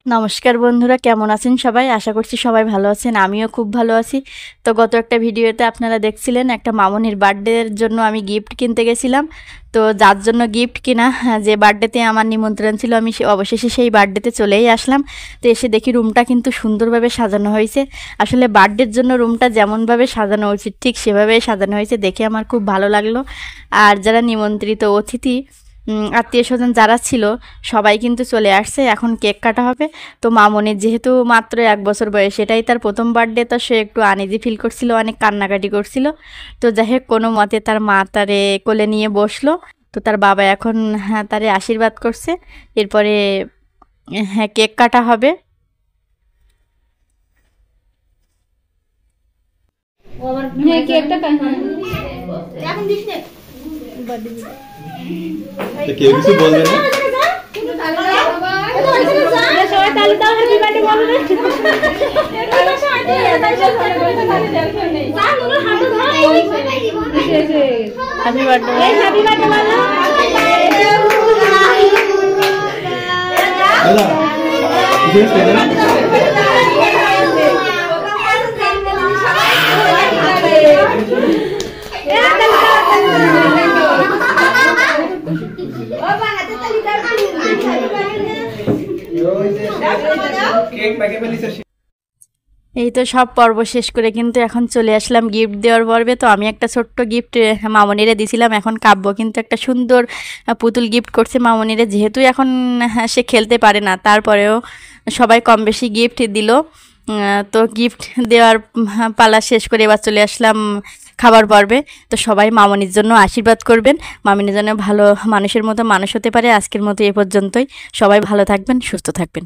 নমস্কার বন্ধুরা, কেমন আছেন সবাই? আশা করছি সবাই ভালো আছেন, আমিও খুব ভালো আছি। তো গত একটা ভিডিওতে আপনারা দেখছিলেন একটা মামনির বার্থডের জন্য আমি গিফট কিনতে গেছিলাম। তো যার জন্য গিফট কিনা, যে বার্থডেতে আমার নিমন্ত্রণ ছিল, আমি অবশেষে সেই বার্থডেতে চলেই আসলাম। তো এসে দেখি রুমটা কিন্তু সুন্দরভাবে সাজানো হয়েছে। আসলে বার্থডের জন্য রুমটা যেমনভাবে সাজানো উচিত ঠিক সেভাবেই সাজানো হয়েছে, দেখে আমার খুব ভালো লাগলো। আর যারা নিমন্ত্রিত অতিথি আত্মীয় স্বজন যারা ছিল সবাই কিন্তু চলে আসছে, এখন কেক কাটা হবে। তো মামনির যেহেতু মাত্র 1 বছর বয়স, এটাই তার প্রথম বার্থডে, তো সে একটু আনইজি ফিল করছিল, অনেক কান্নাকাটি করছিল। তো যাই হোক, কোনো মতে তার মা তারে কোলে নিয়ে বসলো। তো তার বাবা এখন তারে আশীর্বাদ করছে। এরপরে কেক কাটা হবে। কেকটা এখন দিস না, কেউ কিছু বলবে না। সবাই তালি দাও, হ্যাপি বার্থডে বলো রে। হ্যাপি বার্থডে, হ্যাপি বার্থডে বলো। এই তো সব পর্ব শেষ করে কিন্তু এখন চলে আসলাম গিফট দেওয়ার পর্বে। তো আমি একটা ছোট্ট গিফট মামনিরে দিছিলাম, এখন কাব্য কিন্তু একটা সুন্দর পুতুল গিফট করছে মামনিরে। যেহেতু এখন সে খেলতে পারে না, তারপরেও সবাই কম বেশি গিফট দিল। তো গিফট দেওয়ার পালা শেষ করে এবার চলে আসলাম খাবার পর্বে। তো সবাই মামনির জন্য আশীর্বাদ করবেন, মামনির জন্য ভালো মানুষের মতো মানুষ হতে পারে। আজকের মতো এ পর্যন্তই, সবাই ভালো থাকবেন, সুস্থ থাকবেন।